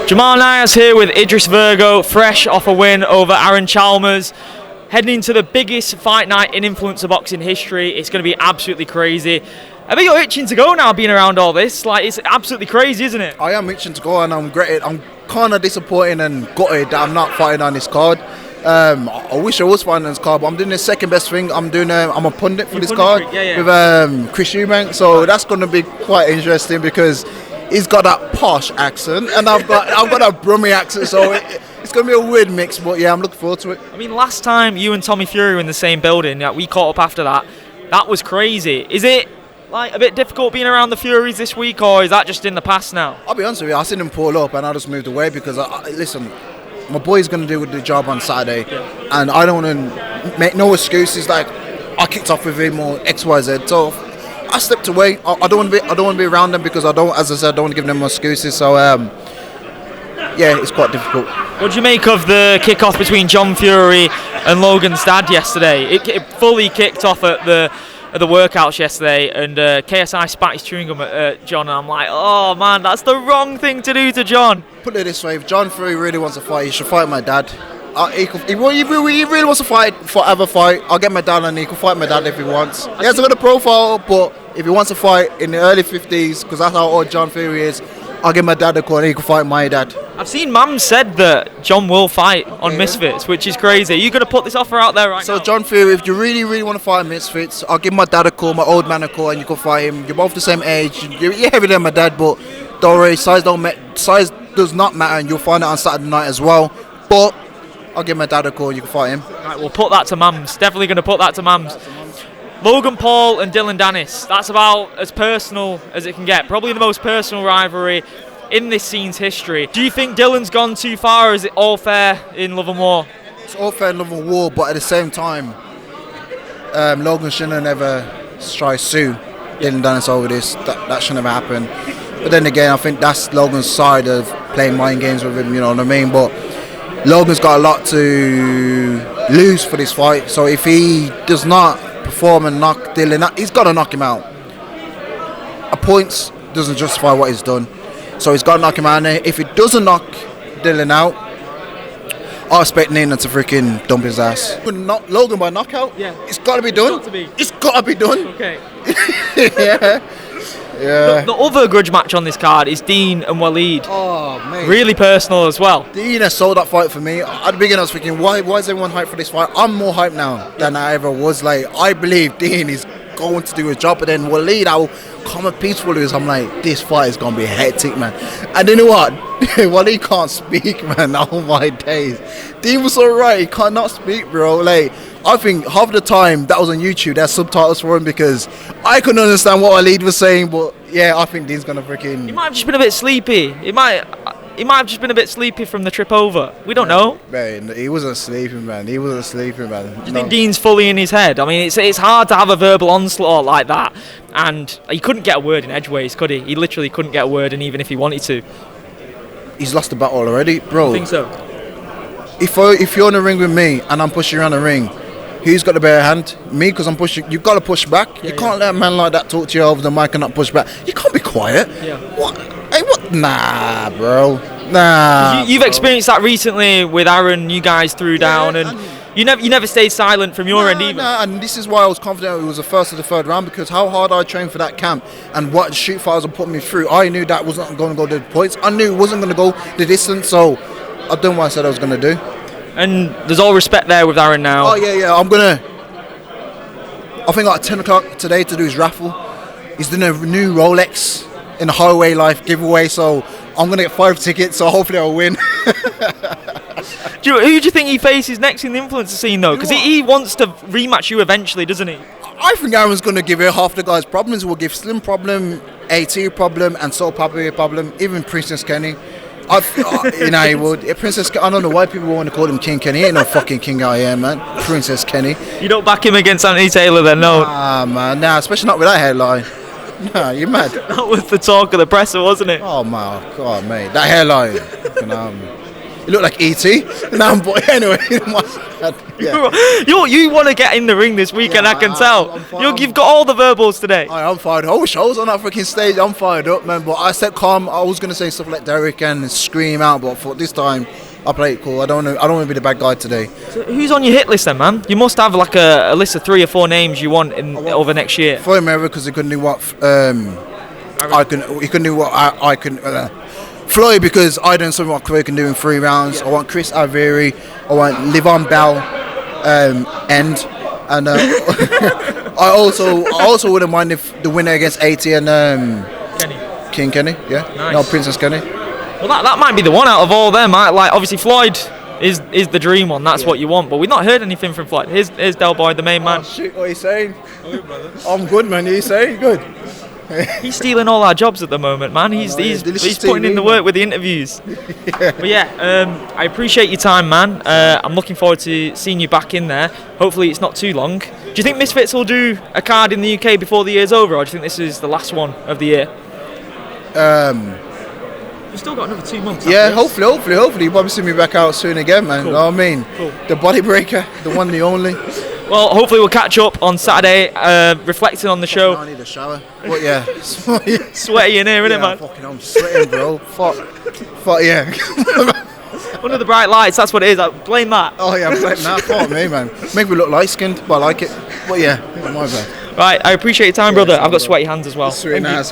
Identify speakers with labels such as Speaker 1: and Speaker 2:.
Speaker 1: Jamal Nias here with Idris Virgo, fresh off a win over Aaron Chalmers. Heading into the biggest fight night in influencer boxing history. It's going to be absolutely crazy. I think you're itching to go now, being around all this. Like, it's absolutely crazy, isn't it?
Speaker 2: I am itching to go, and I'm gutted. I'm kind of disappointed and gutted that I'm not fighting on this card. I wish I was fighting on this card, but I'm doing the second best thing. I'm a pundit for this card with Chris Eubank, so that's going to be quite interesting because he's got that posh accent, and I've got that Brummie accent, so it's going to be a weird mix. But yeah, I'm looking forward to it.
Speaker 1: I mean, last time you and Tommy Fury were in the same building, we caught up after that. That was crazy. Is it like a bit difficult being around the Furies this week, or is that just in the past now?
Speaker 2: I'll be honest with you, I seen him pull up and I just moved away because listen, my boy's going to do the job on Saturday, and I don't want to make no excuses like I kicked off with him or XYZ. So I stepped away. I don't want to be around them because I don't want to give them excuses. So yeah, it's quite difficult.
Speaker 1: What do you make of the kick-off between John Fury and Logan's dad yesterday? It fully kicked off at the workouts yesterday, and KSI spat his chewing gum at John, and I'm like, oh man, that's the wrong thing to do to John.
Speaker 2: Put it this way, if John Fury really wants to fight, he should fight my dad. He really wants to fight, forever fight, I'll get my dad, and he can fight my dad if he wants. He has a good profile, but if he wants to fight in the early 50s, because that's how old John Fury is, I'll give my dad a call and he can fight my dad.
Speaker 1: I've seen Mam said that John will fight on Misfits, which is crazy. Are you going to put this offer out there right now?
Speaker 2: So John Fury, if you really, really want to fight Misfits, I'll give my dad a call, my old man a call, and you can fight him. You're both the same age. You're heavier than my dad, but don't worry, size does not matter, and you'll find it on Saturday night as well. But I'll give my dad a call, you can fight him.
Speaker 1: Right, we'll put that to Mams. Definitely going to put that to Mams. Logan Paul and Dillon Danis. That's about as personal as it can get. Probably the most personal rivalry in this scene's history. Do you think Dillon's gone too far, or is it all fair in love and war?
Speaker 2: It's all fair in love and war, but at the same time, Logan shouldn't ever try to sue Dillon Danis over this. That shouldn't have happened. But then again, I think that's Logan's side of playing mind games with him, you know what I mean? But Logan's got a lot to lose for this fight, so if he does not perform and knock Dillon out, he's got to knock him out. A points doesn't justify what he's done, so he's got to knock him out. And if he doesn't knock Dillon out, I expect Nina to freaking dump his ass. Not Logan by knockout.
Speaker 1: Yeah,
Speaker 2: it's got to be done. It's got to be done.
Speaker 1: Okay.
Speaker 2: Yeah.
Speaker 1: The other grudge match on this card is Dean and Waleed.
Speaker 2: Oh, man.
Speaker 1: Really personal as well.
Speaker 2: Dean has sold that fight for me. At the beginning I was thinking, why is everyone hyped for this fight? I'm more hyped now than I ever was. Like, I believe Dean is going to do his job, but then Waleed, how calm and peaceful he is, I'm like, this fight is going to be hectic, man. And you know what? Waleed can't speak, man. Oh my days. Dean was alright, he cannot speak, bro. Like, I think half the time that was on YouTube, there's subtitles for him because I couldn't understand what Waleed was saying, but yeah, I think Dean's gonna freaking...
Speaker 1: He might have just been a bit sleepy. He might have just been a bit sleepy from the trip over. We don't know.
Speaker 2: Man, he wasn't sleeping, man. Do you
Speaker 1: think Dean's fully in his head? I mean, it's hard to have a verbal onslaught like that, and he couldn't get a word in edgeways, could he? He literally couldn't get a word in, even if he wanted to.
Speaker 2: He's lost the battle already, bro.
Speaker 1: I think so.
Speaker 2: If you're in the ring with me and I'm pushing around the ring, who's got the better hand? Me, because I'm pushing. You've got to push back. You can't let a man like that talk to you over the mic and not push back. You can't be quiet.
Speaker 1: Yeah.
Speaker 2: What? Hey, what? Nah, bro. Nah.
Speaker 1: You've experienced that recently with Aaron. You guys threw down, and you never stayed silent from your end either.
Speaker 2: Nah, and this is why I was confident it was the first or the third round, because how hard I trained for that camp and what shoot fighters were putting me through. I knew that wasn't going to go the points. I knew it wasn't going to go the distance. So I done what I said I was going to do. And
Speaker 1: there's all respect there with Aaron now.
Speaker 2: Oh yeah. I think like 10 o'clock today to do his raffle. He's doing a new Rolex in the Highway Life giveaway, so I'm gonna get 5 tickets. So hopefully I'll win.
Speaker 1: Who do you think he faces next in the influencer scene though? Because he wants to rematch you eventually, doesn't he?
Speaker 2: I think Aaron's gonna give it half the guys' problems. We'll give Slim problem, AT problem, and Soul Papi a problem. Even Princess Kenny. He would. Princess, I don't know why people want to call him King Kenny. He ain't no fucking king out here, man. Princess Kenny.
Speaker 1: You don't back him against Anthony Taylor then, no?
Speaker 2: Nah, man. Nah, especially not with that hairline. Nah, you mad?
Speaker 1: That was the talk of the presser, wasn't it?
Speaker 2: Oh my God, mate. That hairline. It looked like E.T. Now, but anyway, yeah.
Speaker 1: You want to get in the ring this weekend, I can tell. You've got all the verbals today.
Speaker 2: I'm fired up. I wish I was on that freaking stage. I'm fired up, man. But I said calm. I was gonna say stuff like Derek and scream out, but for this time, I play it cool. I don't want to be the bad guy today.
Speaker 1: So who's on your hit list then, man? You must have like a list of 3 or 4 names you want over next year.
Speaker 2: For Mayweather, because he couldn't do what he couldn't do what I can. Floyd, because I done something what Floyd can do in 3 rounds. I want Chris Alvieri. I want Livon Bell end. And I also wouldn't mind if the winner against 80 and King Kenny, yeah,
Speaker 1: nice.
Speaker 2: No, Princess Kenny.
Speaker 1: Well, that might be the one out of all them. Like obviously Floyd is the dream one. That's what you want. But we've not heard anything from Floyd. Here's Del Boy, the main man.
Speaker 2: Oh, shit, what are you saying? I'm good, man. You saying good?
Speaker 1: He's stealing all our jobs at the moment, man. He's putting in the work with the interviews. But yeah, I appreciate your time, man. I'm looking forward to seeing you back in there. Hopefully it's not too long. Do you think Misfits will do a card in the UK before the year's over, or do you think this is the last one of the year? You've still got another 2 months.
Speaker 2: Yeah, hopefully. You'll probably see me back out soon again, man. Cool. You know what I mean?
Speaker 1: Cool.
Speaker 2: The body breaker, the one, the only.
Speaker 1: Well, hopefully we'll catch up on Saturday, reflecting on the show.
Speaker 2: I need a shower. But yeah.
Speaker 1: Sweaty in here, innit, man?
Speaker 2: I'm sweating, bro. Fuck yeah.
Speaker 1: Under the bright lights, that's what it is. I blame that.
Speaker 2: Oh yeah, blame that. Fuck me, man. Make me look light-skinned, but I like it. But yeah, my bad.
Speaker 1: Right, I appreciate your time, brother. I've got sweaty hands as well.
Speaker 2: Sweet, nice.